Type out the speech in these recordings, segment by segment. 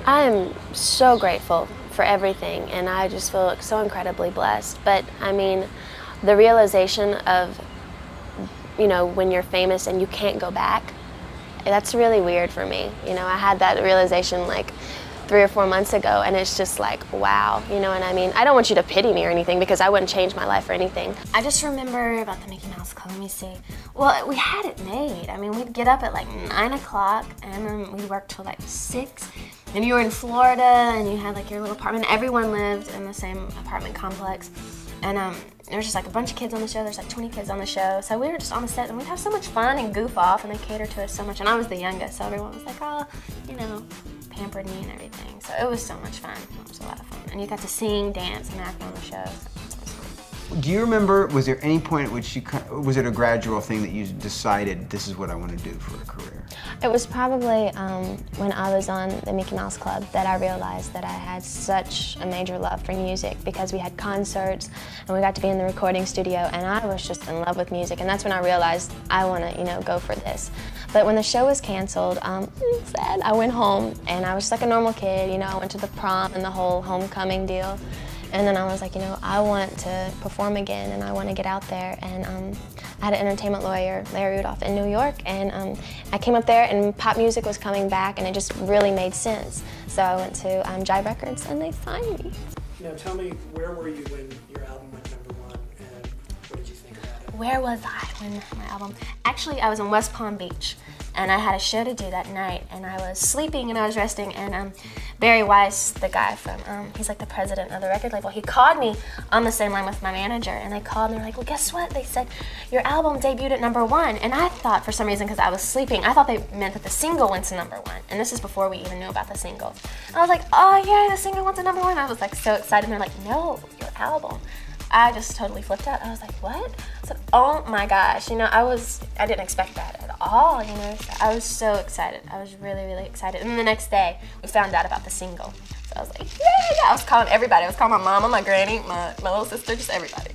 I am so grateful for everything, and I just feel so incredibly blessed. But I mean, the realization of, when you're famous and you can't go back, that's really weird for me. I had that realization like 3 or 4 months ago, and it's just like, wow, and I mean, I don't want you to pity me or anything because I wouldn't change my life or anything. I just remember about the Mickey Mouse Club, let me see. Well, we had it made. I mean, we'd get up at like 9 o'clock and then we'd work till like 6. And you were in Florida and you had like your little apartment. Everyone lived in the same apartment complex. And there was just like a bunch of kids on the show. There's like 20 kids on the show. So we were just on the set and we'd have so much fun and goof off, and they catered to us so much. And I was the youngest, so everyone was like, oh, pampered me and everything. So it was so much fun. It was a lot of fun. And you got to sing, dance, and act on the show. So do you remember, was there any point at which was it a gradual thing that you decided this is what I want to do for a career? it was probably when I was on the Mickey Mouse Club that I realized that I had such a major love for music, because we had concerts and we got to be in the recording studio, and I was just in love with music, and that's when I realized I want to, go for this. But when the show was canceled, sad, I went home and I was just like a normal kid, I went to the prom and the whole homecoming deal. And then I was like, I want to perform again and I want to get out there. And I had an entertainment lawyer, Larry Rudolph, in New York, and I came up there and pop music was coming back and it just really made sense. So I went to Jive Records and they signed me. Now tell me, where were you when your album went #1 and what did you think about it? Where was I when my album? Actually, I was in West Palm Beach. And I had a show to do that night, and I was sleeping and I was resting, and Barry Weiss, the guy from, he's like the president of the record label, he called me on the same line with my manager, and they called and they were like, well, guess what? They said, your album debuted at #1, and I thought, for some reason, because I was sleeping, I thought they meant that the single went to #1, and this is before we even knew about the single. And I was like, oh yeah, the single went to #1. I was like so excited, and they're like, no, your album. I just totally flipped out. I was like, what? I said, oh my gosh, I didn't expect that at all, So I was so excited. I was really, really excited. And then the next day, we found out about the single. So I was like, yeah. I was calling everybody. I was calling my mama, my granny, my little sister, just everybody.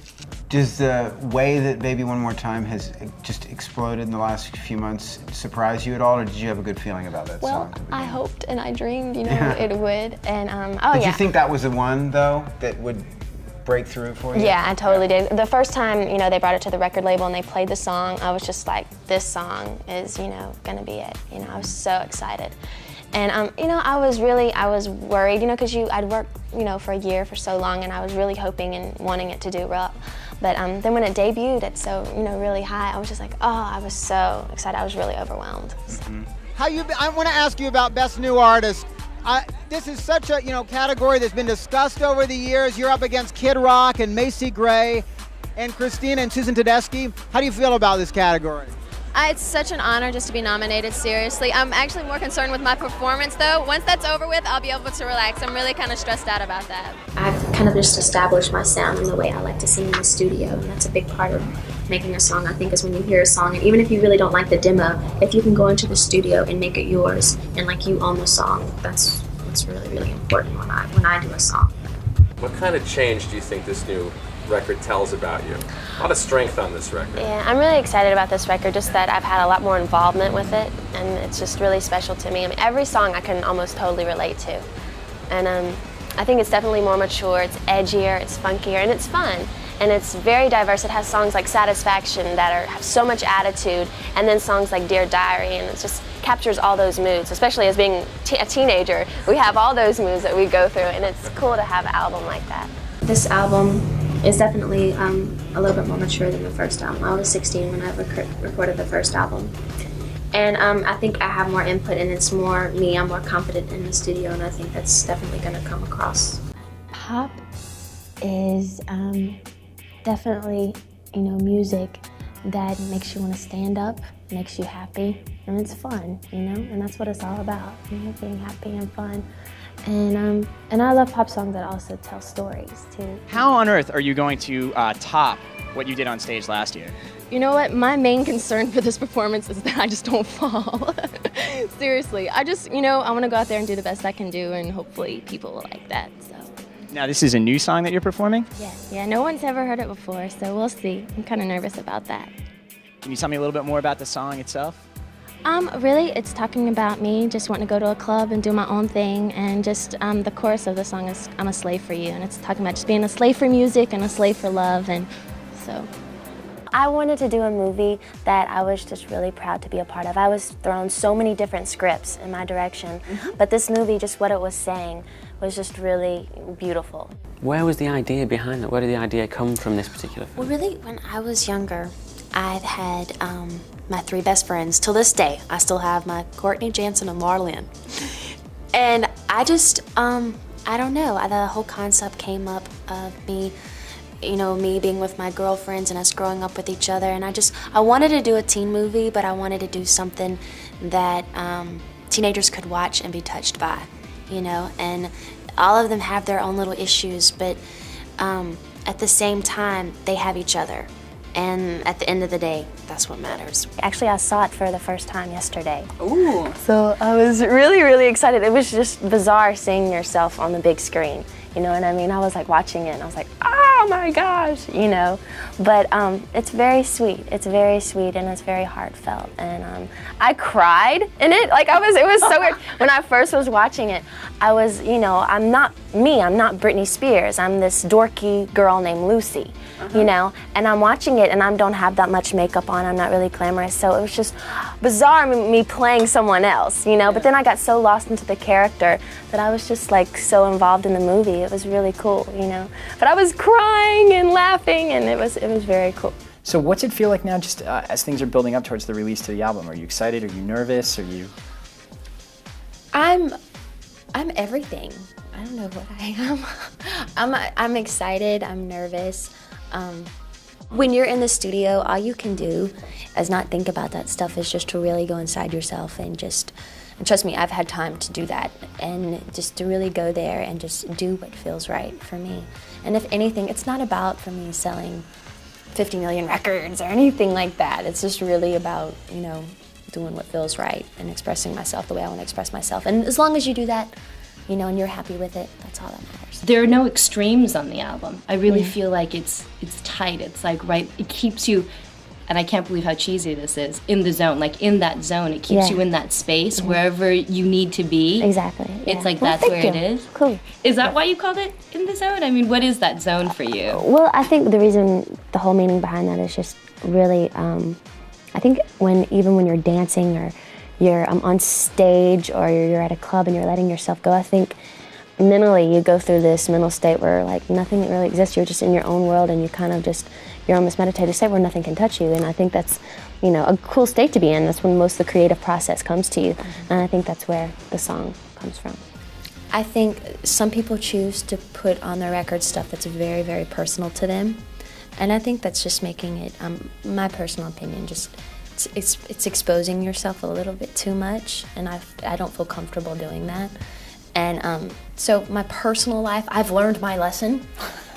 Does the way that Baby One More Time has just exploded in the last few months surprise you at all, or did you have a good feeling about that song? Well, I hoped and I dreamed, it would. And Did you think that was the one, though, that would break through for you? Yeah, I totally did. The first time, they brought it to the record label and they played the song, I was just like, this song is, gonna be it. I was so excited. And, I was worried, because I'd worked, for a year for so long, and I was really hoping and wanting it to do well. But then when it debuted at so, really high, I was just like, oh, I was so excited. I was really overwhelmed. So. I want to ask you about Best New Artist. This is such a category that's been discussed over the years. You're up against Kid Rock and Macy Gray and Christina and Susan Tedeschi. How do you feel about this category? It's such an honor just to be nominated, seriously. I'm actually more concerned with my performance, though. Once that's over with, I'll be able to relax. I'm really kind of stressed out about that. I've kind of just established my sound and the way I like to sing in the studio, and that's a big part of making a song, I think, is when you hear a song, and even if you really don't like the demo, if you can go into the studio and make it yours, and like you own the song, that's what's really, really important when I do a song. What kind of change do you think this new record tells about you? A lot of strength on this record. Yeah, I'm really excited about this record, just that I've had a lot more involvement with it, and it's just really special to me. I mean, every song I can almost totally relate to. And I think it's definitely more mature, it's edgier, it's funkier, and it's fun. And it's very diverse. It has songs like Satisfaction that have so much attitude, and then songs like Dear Diary, and it just captures all those moods, especially as being a teenager. We have all those moods that we go through, and it's cool to have an album like that. This album is definitely a little bit more mature than the first album. I was 16 when I recorded the first album. And I think I have more input, and it's more me. I'm more confident in the studio, and I think that's definitely going to come across. Pop is definitely, music that makes you want to stand up, makes you happy, and it's fun, and that's what it's all about, being happy and fun. And I love pop songs that also tell stories, too. How on earth are you going to top what you did on stage last year? You know what? My main concern for this performance is that I just don't fall. Seriously. I just, I want to go out there and do the best I can do, and hopefully people will like that, so. Now, this is a new song that you're performing? Yeah, no one's ever heard it before, so we'll see. I'm kind of nervous about that. Can you tell me a little bit more about the song itself? Really, it's talking about me just wanting to go to a club and do my own thing, and just the chorus of the song is "I'm a slave for you," and it's talking about just being a slave for music and a slave for love, and so. I wanted to do a movie that I was just really proud to be a part of. I was thrown so many different scripts in my direction, but this movie, just what it was saying, was just really beautiful. Where was the idea behind it? Where did the idea come from, this particular film? Well, really, when I was younger, I had my 3 best friends. Till this day, I still have my Courtney, Jansen, and Laura Lynn. And I just, I don't know, the whole concept came up of me, you know, me being with my girlfriends and us growing up with each other. And I wanted to do a teen movie, but I wanted to do something that teenagers could watch and be touched by, you know. And all of them have their own little issues, but at the same time, they have each other. And at the end of the day, that's what matters. Actually, I saw it for the first time yesterday. Ooh. So I was really, really excited. It was just bizarre seeing yourself on the big screen. You know what I mean? I was like watching it and I was like, oh my gosh, you know. But it's very sweet. It's very sweet and it's very heartfelt. And I cried in it. Like it was so weird. When I first was watching it, I was, you know, I'm not Britney Spears. I'm this dorky girl named Lucy, you know. And I'm watching it and I don't have that much makeup on. I'm not really glamorous. So it was just bizarre me playing someone else, you know. But then I got so lost into the character that I was just like so involved in the movie. It was really cool, you know. But I was crying and laughing, and it was very cool. So what's it feel like now, just as things are building up towards the release to the album? Are you excited? Are you nervous? Are you? I'm everything. I don't know what I am. I'm excited. I'm nervous. When you're in the studio, all you can do is not think about that stuff. Is just to really go inside yourself and just. And trust me, I've had time to do that, and just to really go there and just do what feels right for me. And if anything, it's not about, for me, selling 50 million records or anything like that. It's just really about, you know, doing what feels right and expressing myself the way I want to express myself. And as long as you do that, you know, and you're happy with it, that's all that matters. There are no extremes on the album. I really feel like it's tight. It's like, right, it keeps you, and I can't believe how cheesy this is, in the zone. Like, in that zone, it keeps you in that space wherever you need to be. Exactly. It's like, that's where it is. Cool. Is that why you called it In the Zone? I mean, what is that zone for you? Well, I think the whole meaning behind that is just really, I think even when you're dancing or you're on stage or you're at a club and you're letting yourself go, I think mentally you go through this mental state where like nothing really exists. You're just in your own world and you kind of just, you're on this meditative state where nothing can touch you. And I think that's, you know, a cool state to be in. That's when most of the creative process comes to you. And I think that's where the song comes from. I think some people choose to put on their record stuff that's very, very personal to them. And I think that's just making it, my personal opinion, just it's exposing yourself a little bit too much. And I don't feel comfortable doing that. And so my personal life, I've learned my lesson.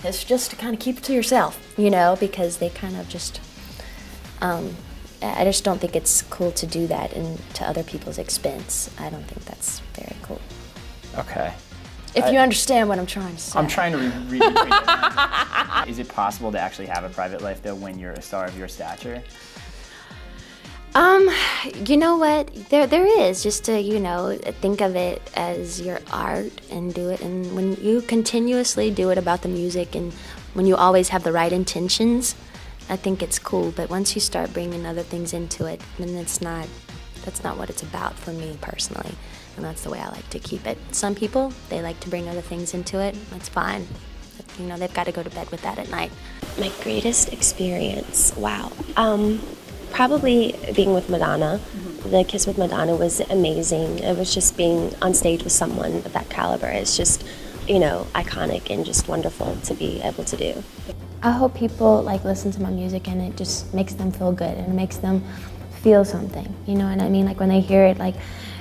It's just to kind of keep it to yourself, you know, because they kind of just, I just don't think it's cool to do that to other people's expense. I don't think that's very cool. Okay. If you understand what I'm trying to say. I'm trying to read it. Is it possible to actually have a private life, though, when you're a star of your stature? You know what? There is, just to, you know, think of it as your art and do it. And when you continuously do it about the music and when you always have the right intentions, I think it's cool. But once you start bringing other things into it, then that's not what it's about for me personally. And that's the way I like to keep it. Some people, they like to bring other things into it. That's fine. You know, they've got to go to bed with that at night. My greatest experience, wow. Probably being with Madonna. The Kiss with Madonna was amazing. It was just being on stage with someone of that caliber. It's just, you know, iconic and just wonderful to be able to do. I hope people like listen to my music and it just makes them feel good and it makes them feel something. You know what I mean? Like when they hear it, like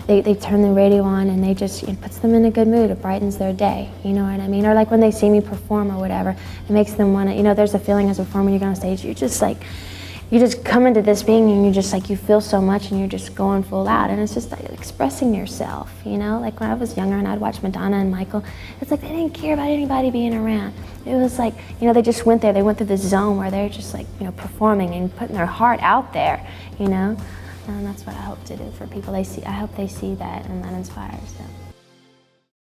they turn the radio on and they just, it puts them in a good mood. It brightens their day. You know what I mean? Or like when they see me perform or whatever, it makes them want to, you know, there's a feeling as a performer when you go on stage, you're just like, you just come into this being and you just like, you feel so much and you're just going full out and it's just like expressing yourself, you know? Like when I was younger and I'd watch Madonna and Michael, it's like they didn't care about anybody being around. It was like, you know, they just went there, they went through this zone where they're just like, you know, performing and putting their heart out there, you know? And that's what I hope to do for people. I hope they see that and that inspires them.